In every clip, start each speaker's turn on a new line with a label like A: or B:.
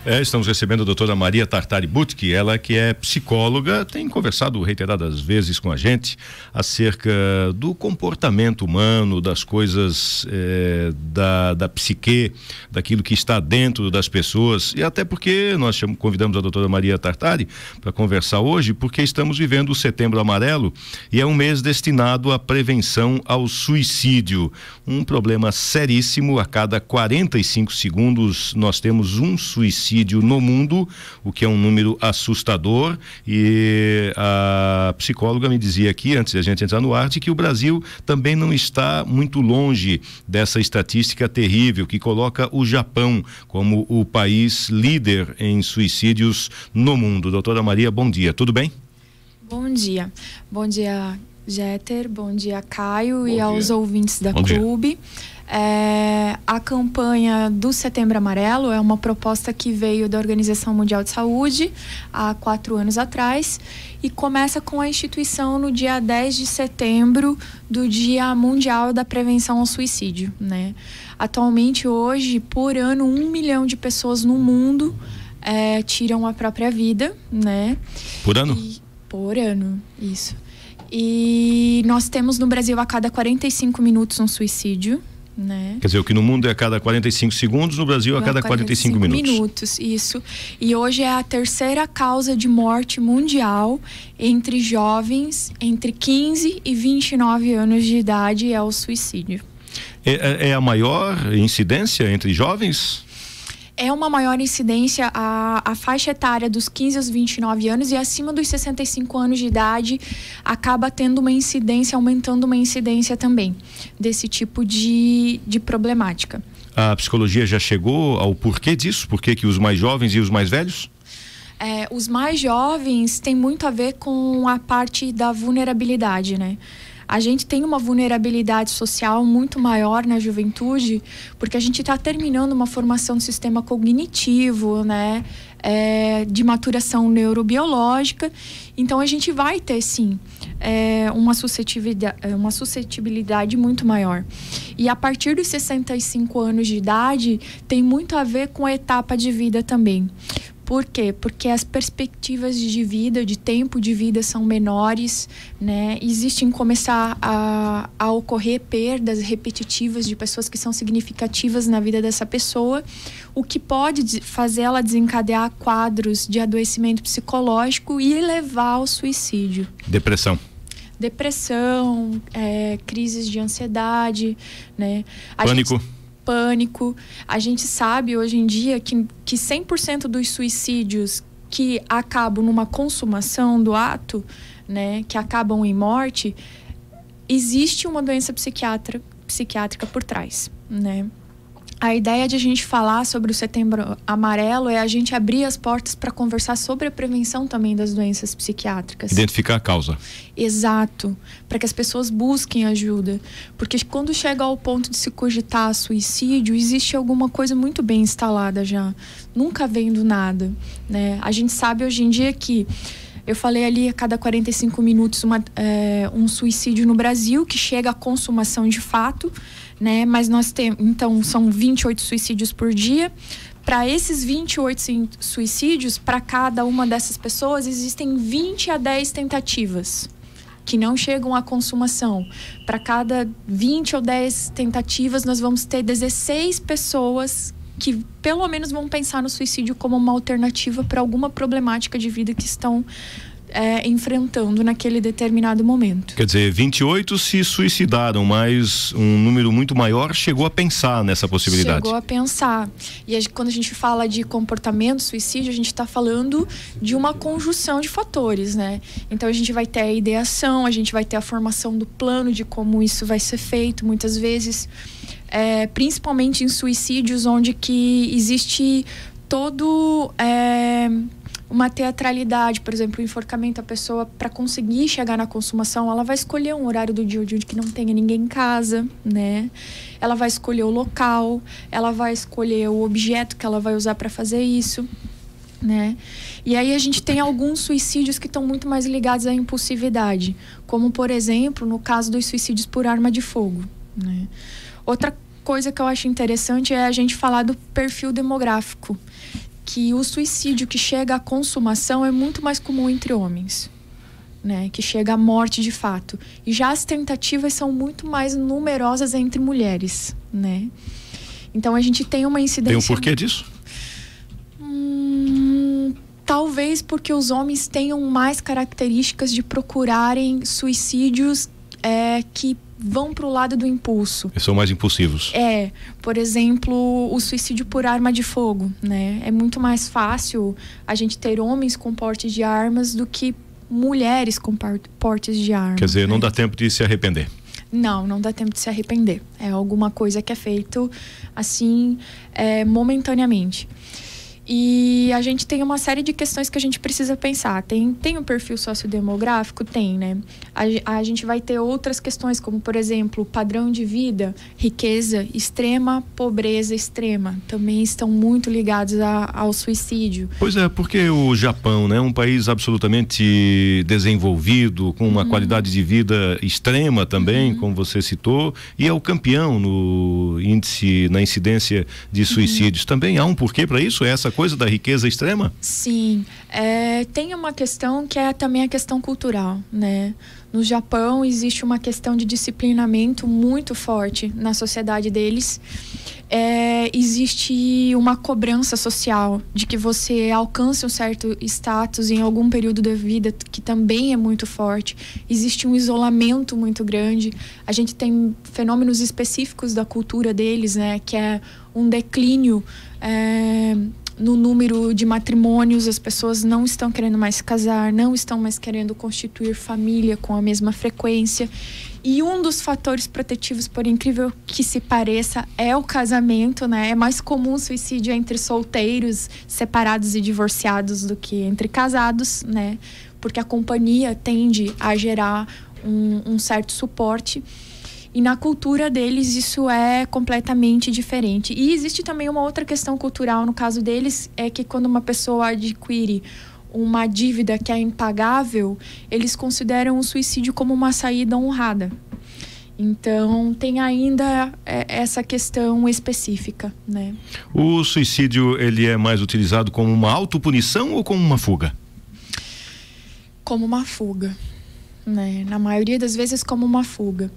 A: Estamos recebendo a doutora Maria Tartari Butki, ela que é psicóloga, tem conversado reiteradas vezes com a gente acerca do comportamento humano, das coisas da psique, daquilo que está dentro das pessoas, e até porque nós convidamos a doutora Maria Tartari para conversar hoje, porque estamos vivendo o Setembro Amarelo e é um mês destinado à prevenção ao suicídio, um problema seríssimo. A cada 45 segundos nós temos um suicídio no mundo, o que é um número assustador, e a psicóloga me dizia aqui, antes de a gente entrar no ar, de que o Brasil também não está muito longe dessa estatística terrível que coloca o Japão como o país líder em suicídios no mundo. Doutora Maria, bom dia, tudo bem?
B: Bom dia, Jeter, bom dia, Caio,
A: bom
B: e
A: dia.
B: Aos ouvintes da Clube. A campanha do Setembro Amarelo é uma proposta que veio da Organização Mundial de Saúde há 4 anos atrás e começa com a instituição no dia 10 de setembro do Dia Mundial da Prevenção ao Suicídio, né? Atualmente, hoje, por ano, 1 milhão de pessoas no mundo tiram a própria vida, né?
A: Por ano?
B: Por ano, isso. E nós temos no Brasil a cada 45 minutos um suicídio, né?
A: Quer dizer, o que no mundo é a cada 45 segundos, no Brasil a cada 45 minutos.
B: Isso. E hoje é a terceira causa de morte mundial entre jovens entre 15 e 29 anos de idade, é o suicídio.
A: É a maior incidência entre jovens?
B: É uma maior incidência a faixa etária dos 15 aos 29 anos, e acima dos 65 anos de idade acaba tendo uma incidência, aumentando uma incidência também desse tipo de problemática.
A: A psicologia já chegou ao porquê disso? Por que os mais jovens e os mais velhos?
B: Os mais jovens tem muito a ver com a parte da vulnerabilidade, né? A gente tem uma vulnerabilidade social muito maior na juventude, porque a gente está terminando uma formação do sistema cognitivo, né? De maturação neurobiológica. Então, a gente vai ter, sim, uma suscetibilidade muito maior. E a partir dos 65 anos de idade, tem muito a ver com a etapa de vida também. Por quê? Porque as perspectivas de vida, de tempo de vida são menores, né? Existem começar a ocorrer perdas repetitivas de pessoas que são significativas na vida dessa pessoa, o que pode fazer ela desencadear quadros de adoecimento psicológico e levar ao suicídio. Depressão, crises de ansiedade, né? Pânico. A gente sabe hoje em dia que 100% dos suicídios que acabam numa consumação do ato, né, que acabam em morte, existe uma doença psiquiátrica por trás, né? A ideia de a gente falar sobre o Setembro Amarelo é a gente abrir as portas para conversar sobre a prevenção também das doenças psiquiátricas.
A: Identificar a causa.
B: Exato, para que as pessoas busquem ajuda. Porque quando chega ao ponto de se cogitar suicídio, existe alguma coisa muito bem instalada já. Nunca vem do nada, né? A gente sabe hoje em dia que... Eu falei ali a cada 45 minutos um suicídio no Brasil, que chega à consumação de fato, né? Mas nós temos, então, são 28 suicídios por dia. Para esses 28 suicídios, para cada uma dessas pessoas, existem 20 a 10 tentativas que não chegam à consumação. Para cada 20 ou 10 tentativas, nós vamos ter 16 pessoas que pelo menos vão pensar no suicídio como uma alternativa para alguma problemática de vida que estão enfrentando naquele determinado momento.
A: Quer dizer, 28 se suicidaram, mas um número muito maior chegou a pensar nessa possibilidade.
B: Chegou a pensar. E quando a gente fala de comportamento, suicídio, a gente está falando de uma conjunção de fatores, né? Então a gente vai ter a ideação, a gente vai ter a formação do plano de como isso vai ser feito, muitas vezes... principalmente em suicídios onde que existe todo uma teatralidade. Por exemplo, o enforcamento, a pessoa, para conseguir chegar na consumação, ela vai escolher um horário do dia onde que não tenha ninguém em casa, né? Ela vai escolher o local, ela vai escolher o objeto que ela vai usar para fazer isso, né? E aí a gente tem alguns suicídios que estão muito mais ligados à impulsividade, como, por exemplo, no caso dos suicídios por arma de fogo, né? Outra coisa que eu acho interessante é a gente falar do perfil demográfico. que o suicídio que chega à consumação é muito mais comum entre homens, né? Que chega à morte de fato. E já as tentativas são muito mais numerosas entre mulheres, né? Então a gente tem uma incidência...
A: Tem um porquê disso?
B: Talvez porque os homens tenham mais características de procurarem suicídios que vão para o lado do impulso.
A: Eles são mais impulsivos.
B: Por exemplo, o suicídio por arma de fogo, né? É muito mais fácil a gente ter homens com porte de armas do que mulheres com portes de armas.
A: Quer dizer, não dá tempo de se arrepender.
B: Não dá tempo de se arrepender. É alguma coisa que é feito assim, momentaneamente. E a gente tem uma série de questões que a gente precisa pensar. Tem um perfil sociodemográfico? Tem, né? A gente vai ter outras questões, como, por exemplo, padrão de vida, riqueza extrema, pobreza extrema. Também estão muito ligados ao suicídio.
A: Pois é, porque o Japão, né? Um país absolutamente desenvolvido, com uma qualidade de vida extrema também, como você citou, e é o campeão no índice, na incidência de suicídios. Também há um porquê para isso? Essa coisa da riqueza extrema?
B: Sim, tem uma questão que é também a questão cultural, né? No Japão existe uma questão de disciplinamento muito forte na sociedade deles. Existe uma cobrança social de que você alcance um certo status em algum período da vida, que também é muito forte. Existe um isolamento muito grande. A gente tem fenômenos específicos da cultura deles, né? Que é um declínio no número de matrimônios. As pessoas não estão querendo mais se casar, não estão mais querendo constituir família com a mesma frequência. E um dos fatores protetivos, por incrível que se pareça, é o casamento, né? É mais comum o suicídio entre solteiros, separados e divorciados do que entre casados, né? Porque a companhia tende a gerar um certo suporte. E na cultura deles isso é completamente diferente. E existe também uma outra questão cultural no caso deles, é que quando uma pessoa adquire uma dívida que é impagável, eles consideram o suicídio como uma saída honrada. Então tem ainda essa questão específica, né?
A: O suicídio, ele é mais utilizado como uma autopunição ou como uma fuga?
B: Como uma fuga, né? Na maioria das vezes como uma fuga.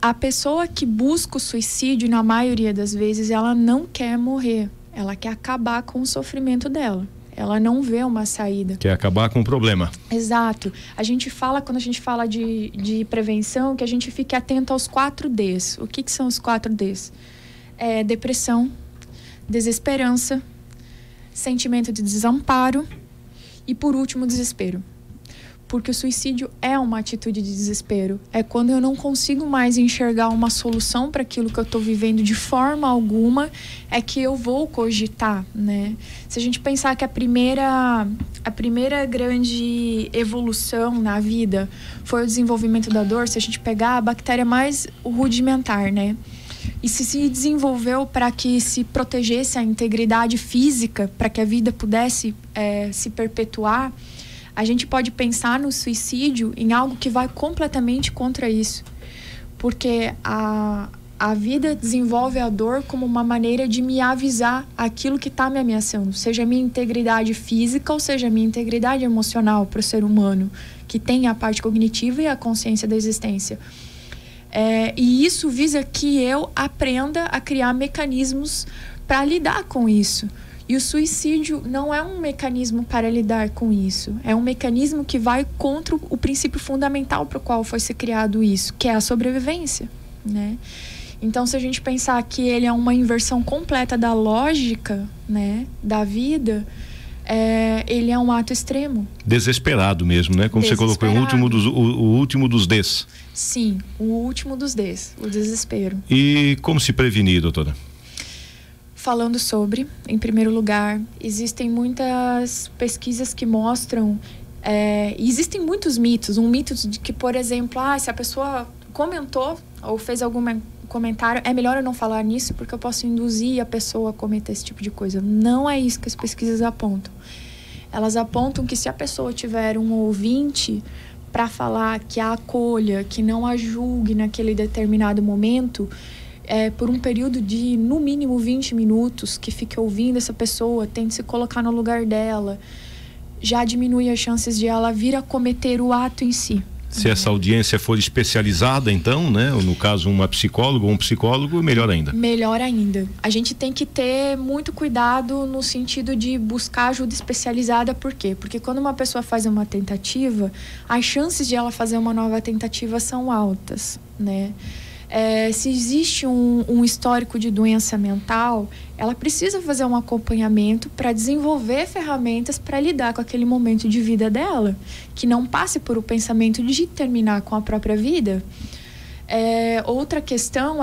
B: A pessoa que busca o suicídio, na maioria das vezes, ela não quer morrer. Ela quer acabar com o sofrimento dela. Ela não vê uma saída.
A: Quer acabar com o problema.
B: Exato. A gente fala, quando a gente fala de prevenção, que a gente fique atento aos 4 Ds. O que são os 4 Ds? Depressão, desesperança, sentimento de desamparo e, por último, desespero. Porque o suicídio é uma atitude de desespero. É quando eu não consigo mais enxergar uma solução para aquilo que eu estou vivendo de forma alguma, é que eu vou cogitar, né? Se a gente pensar que a primeira grande evolução na vida foi o desenvolvimento da dor, se a gente pegar a bactéria mais rudimentar, né? E se desenvolveu para que se protegesse a integridade física, para que a vida pudesse se perpetuar, a gente pode pensar no suicídio em algo que vai completamente contra isso. Porque a vida desenvolve a dor como uma maneira de me avisar aquilo que está me ameaçando. Seja a minha integridade física ou seja a minha integridade emocional para o ser humano, que tem a parte cognitiva e a consciência da existência. E isso visa que eu aprenda a criar mecanismos para lidar com isso. E o suicídio não é um mecanismo para lidar com isso. É um mecanismo que vai contra o princípio fundamental para o qual foi se criado isso, que é a sobrevivência, né? Então, se a gente pensar que ele é uma inversão completa da lógica, né, da vida, ele é um ato extremo.
A: Desesperado mesmo, né? Como você colocou, o último dos Ds.
B: Sim, o último dos Ds, o desespero.
A: E como se prevenir, doutora?
B: Falando sobre, em primeiro lugar, existem muitas pesquisas que mostram, existem muitos mitos. Um mito de que, por exemplo, se a pessoa comentou ou fez algum comentário, é melhor eu não falar nisso porque eu posso induzir a pessoa a cometer esse tipo de coisa. Não é isso que as pesquisas apontam. Elas apontam que se a pessoa tiver um ouvinte para falar, que a acolha, que não a julgue naquele determinado momento, por um período de no mínimo 20 minutos, que fique ouvindo essa pessoa, tente se colocar no lugar dela, já diminui as chances de ela vir a cometer o ato em si.
A: Se essa audiência for especializada, então, né? Ou no caso, uma psicóloga ou um psicólogo, melhor ainda.
B: Melhor ainda. A gente tem que ter muito cuidado no sentido de buscar ajuda especializada. Por quê? Porque quando uma pessoa faz uma tentativa, as chances de ela fazer uma nova tentativa são altas, né? Se existe um histórico de doença mental, ela precisa fazer um acompanhamento para desenvolver ferramentas para lidar com aquele momento de vida dela, que não passe por o pensamento de terminar com a própria vida. Outra questão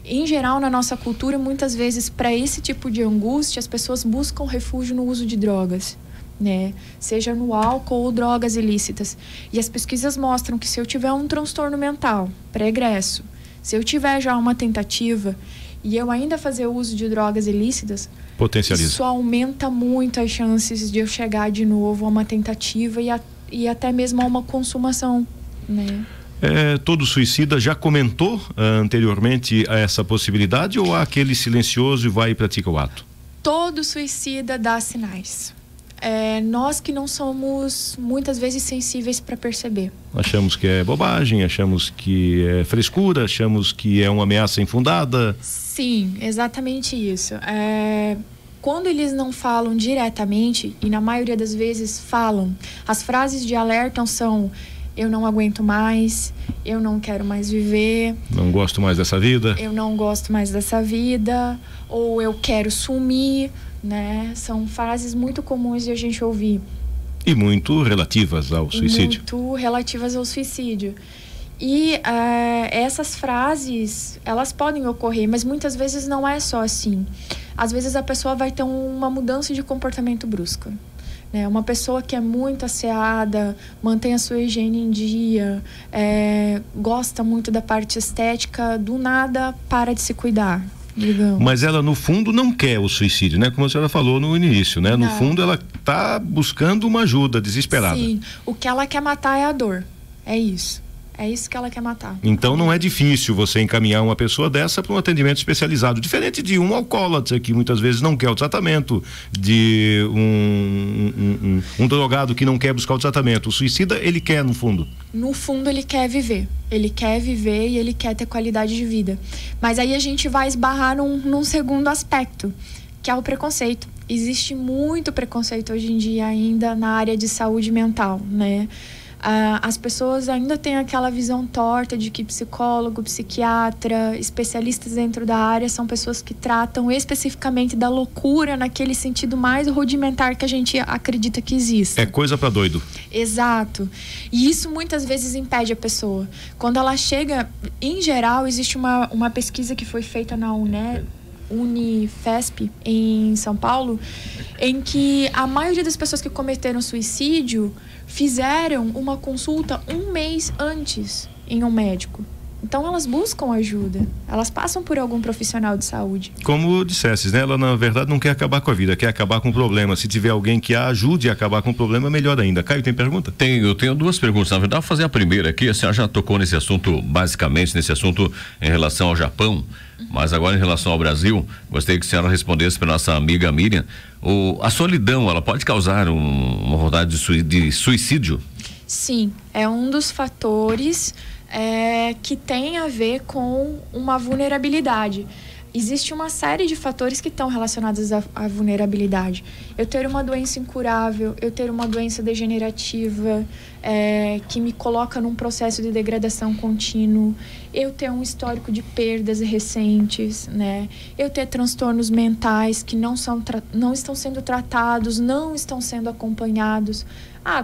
B: em geral, na nossa cultura, muitas vezes, para esse tipo de angústia, as pessoas buscam refúgio no uso de drogas, né? Seja no álcool ou drogas ilícitas. E as pesquisas mostram que se eu tiver um transtorno mental pregresso, se eu tiver já uma tentativa e eu ainda fazer uso de drogas ilícitas,
A: potencializa.
B: Isso aumenta muito as chances de eu chegar de novo a uma tentativa e até mesmo a uma consumação, né?
A: Todo suicida já comentou anteriormente essa possibilidade, ou há aquele silencioso e vai e pratica o ato?
B: Todo suicida dá sinais. Nós que não somos muitas vezes sensíveis para perceber.
A: Achamos que é bobagem, achamos que é frescura, achamos que é uma ameaça infundada.
B: Sim, exatamente isso. Quando eles não falam diretamente, e na maioria das vezes falam, as frases de alerta são: eu não aguento mais, eu não quero mais viver,
A: não gosto mais dessa vida,
B: eu não gosto mais dessa vida, ou eu quero sumir, né? São frases muito comuns de a gente ouvir.
A: E muito relativas ao suicídio.
B: Muito relativas ao suicídio. E essas frases, elas podem ocorrer, mas muitas vezes não é só assim. Às vezes a pessoa vai ter uma mudança de comportamento brusca, né? Uma pessoa que é muito asseada, mantém a sua higiene em dia, gosta muito da parte estética, do nada para de se cuidar. Digamos.
A: Mas ela no fundo não quer o suicídio, né? Como a senhora falou no início, né?
B: Não.
A: No fundo ela está buscando uma ajuda desesperada.
B: Sim, o que ela quer matar é a dor, é isso que ela quer matar.
A: Então não é difícil você encaminhar uma pessoa dessa para um atendimento especializado, diferente de um alcoólatra que muitas vezes não quer o tratamento, de um drogado que não quer buscar o tratamento. O suicida, ele quer no fundo.
B: No fundo ele quer viver e ele quer ter qualidade de vida. Mas aí a gente vai esbarrar num segundo aspecto, que é o preconceito. Existe muito preconceito hoje em dia ainda na área de saúde mental, né? As pessoas ainda têm aquela visão torta de que psicólogo, psiquiatra, especialistas dentro da área são pessoas que tratam especificamente da loucura naquele sentido mais rudimentar que a gente acredita que existe.
A: É coisa pra doido.
B: Exato. E isso muitas vezes impede a pessoa. Quando ela chega, em geral, existe uma pesquisa que foi feita na Unifesp, em São Paulo, em que a maioria das pessoas que cometeram suicídio fizeram uma consulta um mês antes em um médico. Então elas buscam ajuda, elas passam por algum profissional de saúde.
A: Como dissesses, né? Ela na verdade não quer acabar com a vida, quer acabar com o problema. Se tiver alguém que a ajude a acabar com o problema, melhor ainda. Caio, tem pergunta?
C: Eu tenho duas perguntas. Na verdade, vou fazer a primeira aqui. A senhora já tocou nesse assunto, basicamente nesse assunto em relação ao Japão, mas agora em relação ao Brasil, gostaria que a senhora respondesse para nossa amiga Miriam. A solidão, ela pode causar uma vontade de suicídio?
B: Sim, é um dos fatores que tem a ver com uma vulnerabilidade. Existe uma série de fatores que estão relacionados à vulnerabilidade. Eu ter uma doença incurável, eu ter uma doença degenerativa que me coloca num processo de degradação contínuo, eu ter um histórico de perdas recentes, né? Eu ter transtornos mentais que não estão sendo tratados, não estão sendo acompanhados.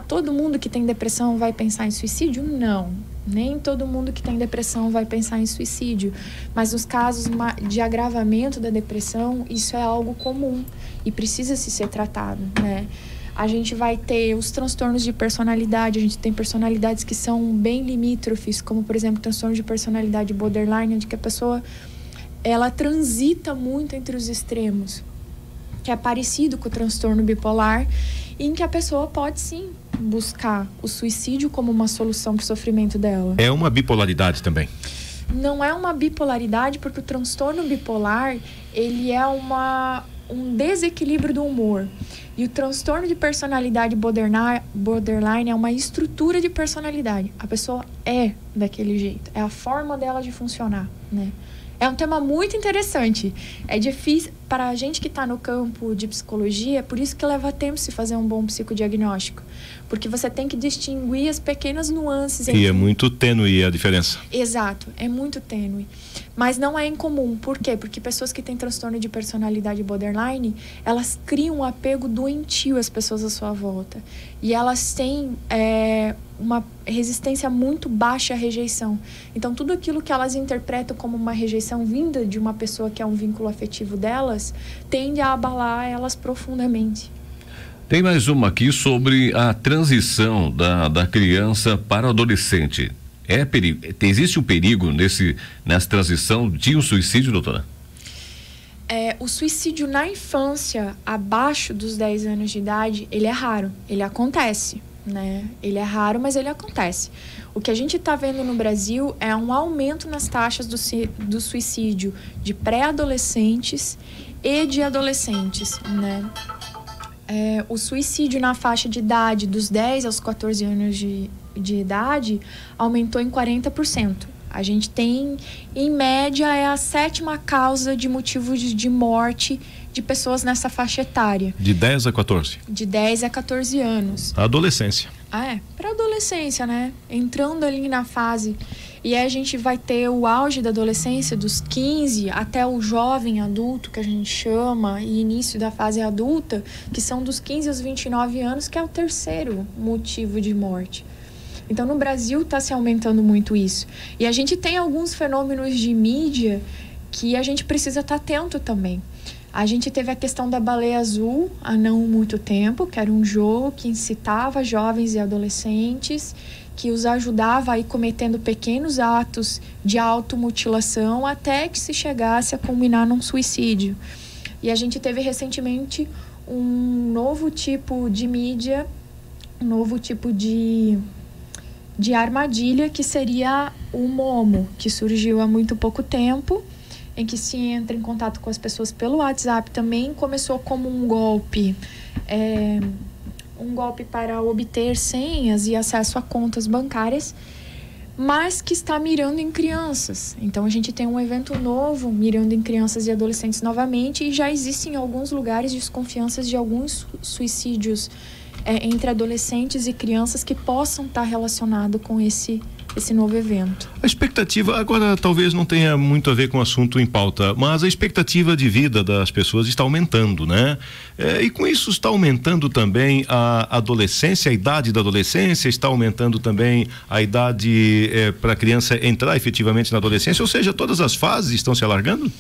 B: Todo mundo que tem depressão vai pensar em suicídio? Não. Nem todo mundo que tem depressão vai pensar em suicídio, mas nos casos de agravamento da depressão, isso é algo comum e precisa ser tratado, né? A gente vai ter os transtornos de personalidade, a gente tem personalidades que são bem limítrofes, como por exemplo, transtorno de personalidade borderline, onde que a pessoa ela transita muito entre os extremos, que é parecido com o transtorno bipolar, em que a pessoa pode sim buscar o suicídio como uma solução para o sofrimento dela.
A: É uma bipolaridade também?
B: não é uma bipolaridade, porque o transtorno bipolar, ele é um desequilíbrio do humor. E o transtorno de personalidade borderline é uma estrutura de personalidade. A pessoa é daquele jeito, é a forma dela de funcionar, né? É um tema muito interessante. É difícil para a gente que está no campo de psicologia, por isso que leva tempo se fazer um bom psicodiagnóstico. Porque você tem que distinguir as pequenas nuances.
A: E é muito tênue a diferença.
B: Exato, é muito tênue. Mas não é incomum. Por quê? Porque pessoas que têm transtorno de personalidade borderline, elas criam um apego doentio às pessoas à sua volta. E elas têm uma resistência muito baixa à rejeição. Então, tudo aquilo que elas interpretam como uma rejeição vinda de uma pessoa que é um vínculo afetivo delas, tende a abalar elas profundamente.
C: Tem mais uma aqui sobre a transição da criança para o adolescente. Existe um perigo nessa transição de um suicídio, doutora?
B: O suicídio na infância, abaixo dos 10 anos de idade, ele é raro, ele acontece, né? Ele é raro, mas ele acontece. O que a gente está vendo no Brasil é um aumento nas taxas do suicídio de pré-adolescentes e de adolescentes, né? O suicídio na faixa de idade dos 10 aos 14 anos de idade aumentou em 40%. A gente tem, em média, é a 7ª causa de motivos de morte de pessoas nessa faixa etária.
A: De 10 a 14?
B: De 10 a 14 anos.
A: A adolescência.
B: Para adolescência, né? Entrando ali na fase. E aí a gente vai ter o auge da adolescência, dos 15 até o jovem adulto, que a gente chama, e início da fase adulta, que são dos 15 aos 29 anos, que é o 3º motivo de morte. Então, no Brasil está se aumentando muito isso. E a gente tem alguns fenômenos de mídia que a gente precisa estar atento também. A gente teve a questão da baleia azul há não muito tempo, que era um jogo que incitava jovens e adolescentes, que os ajudava a ir cometendo pequenos atos de automutilação até que se chegasse a culminar num suicídio. E a gente teve recentemente um novo tipo de mídia, um novo tipo de armadilha, que seria o Momo, que surgiu há muito pouco tempo, em que se entra em contato com as pessoas pelo WhatsApp também. Começou como um golpe para obter senhas e acesso a contas bancárias, mas que está mirando em crianças. Então a gente tem um evento novo mirando em crianças e adolescentes novamente, e já existem em alguns lugares desconfianças de alguns suicídios entre adolescentes e crianças que possam estar relacionados com esse novo evento.
A: A expectativa, agora talvez não tenha muito a ver com o assunto em pauta, mas a expectativa de vida das pessoas está aumentando, né? E com isso está aumentando também a adolescência, a idade da adolescência, está aumentando também a idade para a criança entrar efetivamente na adolescência, ou seja, todas as fases estão se alargando?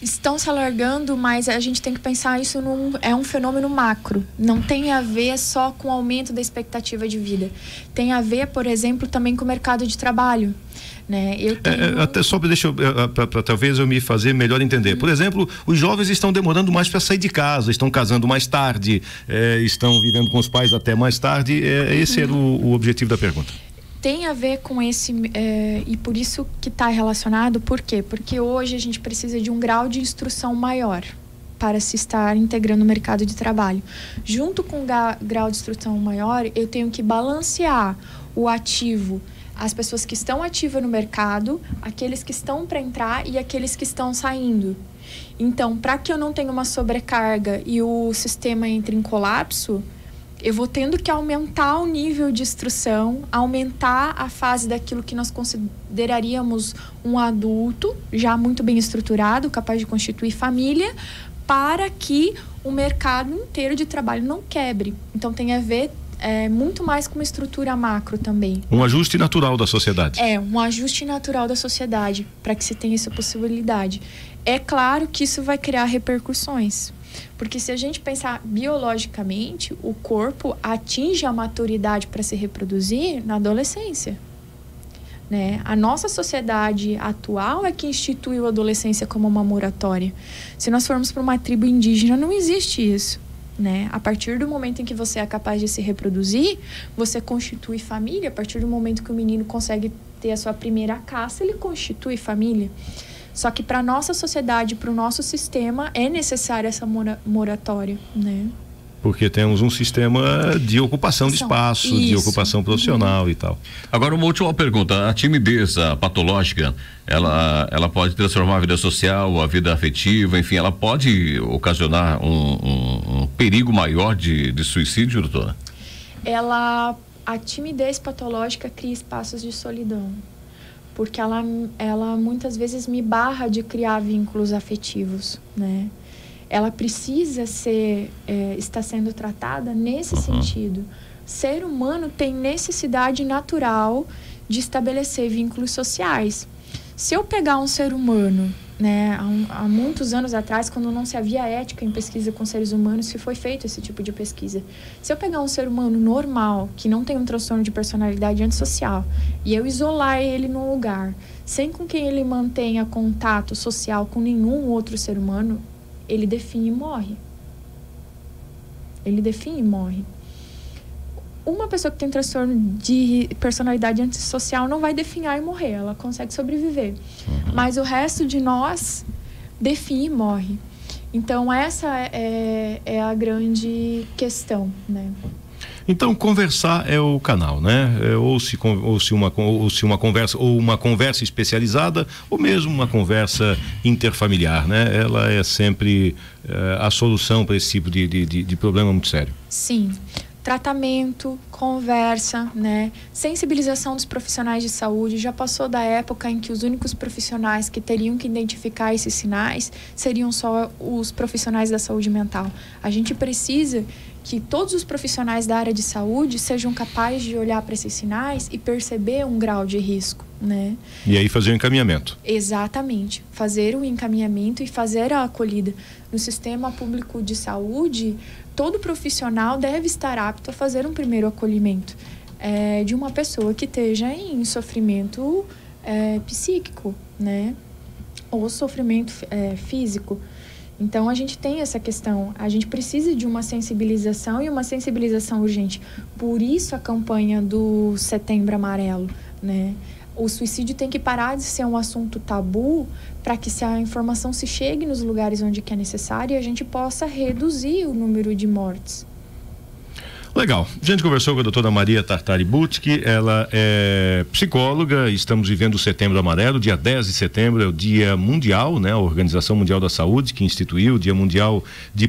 B: Estão se alargando, mas a gente tem que pensar isso é um fenômeno macro. Não tem a ver só com o aumento da expectativa de vida. Tem a ver, por exemplo, também com o mercado de trabalho, né?
A: Até só para talvez eu me fazer melhor entender. Por exemplo, os jovens estão demorando mais para sair de casa, estão casando mais tarde, estão vivendo com os pais até mais tarde. Esse era o objetivo da pergunta.
B: Tem a ver com esse, e por isso que está relacionado. Por quê? Porque hoje a gente precisa de um grau de instrução maior para se estar integrando o mercado de trabalho. Junto com o grau de instrução maior, eu tenho que balancear o ativo, as pessoas que estão ativas no mercado, aqueles que estão para entrar e aqueles que estão saindo. Então, para que eu não tenha uma sobrecarga e o sistema entre em colapso, eu vou tendo que aumentar o nível de instrução, aumentar a fase daquilo que nós consideraríamos um adulto, já muito bem estruturado, capaz de constituir família, para que o mercado inteiro de trabalho não quebre. Então tem a ver muito mais com uma estrutura macro também.
A: Um ajuste natural da sociedade.
B: Um ajuste natural da sociedade, para que se tenha essa possibilidade. É claro que isso vai criar repercussões. Porque se a gente pensar biologicamente, o corpo atinge a maturidade para se reproduzir na adolescência, né? A nossa sociedade atual é que instituiu a adolescência como uma moratória. Se nós formos para uma tribo indígena, não existe isso, né? A partir do momento em que você é capaz de se reproduzir, você constitui família. A partir do momento que o menino consegue ter a sua primeira caça, ele constitui família. Só que para nossa sociedade, para o nosso sistema, é necessária essa moratória, né?
A: Porque temos um sistema de ocupação de espaço, de ocupação profissional e tal.
C: Agora, uma última pergunta. A timidez patológica, ela pode transformar a vida social, a vida afetiva, enfim, ela pode ocasionar um perigo maior de suicídio, doutora?
B: A timidez patológica cria espaços de solidão. Porque ela muitas vezes me barra de criar vínculos afetivos, né? Ela precisa estar sendo tratada nesse sentido. Ser humano tem necessidade natural de estabelecer vínculos sociais. Se eu pegar um ser humano, né, há muitos anos atrás, quando não se havia ética em pesquisa com seres humanos, se foi feito esse tipo de pesquisa. Se eu pegar um ser humano normal, que não tem um transtorno de personalidade antissocial, e eu isolar ele num lugar, sem com quem ele mantenha contato social com nenhum outro ser humano, ele definha e morre. Ele definha e morre. Uma pessoa que tem transtorno de personalidade antissocial não vai definhar e morrer, ela consegue sobreviver. Mas o resto de nós definha e morre. Então essa é a grande questão, né?
A: Então conversar é o canal, né? Ou uma conversa especializada, ou mesmo uma conversa interfamiliar, né? Ela é sempre a solução para esse tipo de problema muito sério.
B: Sim. Tratamento, conversa, né? Sensibilização dos profissionais de saúde. Já passou da época em que os únicos profissionais que teriam que identificar esses sinais seriam só os profissionais da saúde mental. A gente precisa que todos os profissionais da área de saúde sejam capazes de olhar para esses sinais e perceber um grau de risco, né?
A: E aí fazer o encaminhamento.
B: Exatamente. Fazer o encaminhamento e fazer a acolhida. No sistema público de saúde, todo profissional deve estar apto a fazer um primeiro acolhimento de uma pessoa que esteja em sofrimento psíquico, né? Ou sofrimento físico. Então, a gente tem essa questão. A gente precisa de uma sensibilização e uma sensibilização urgente. Por isso, a campanha do Setembro Amarelo, né? O suicídio tem que parar de ser um assunto tabu para que a informação se chegue nos lugares onde que é necessário e a gente possa reduzir o número de mortes.
A: Legal. A gente conversou com a doutora Maria Tartari Butki, ela é psicóloga. Estamos vivendo o Setembro Amarelo. Dia 10 de setembro é o Dia Mundial, né? A Organização Mundial da Saúde que instituiu o Dia Mundial de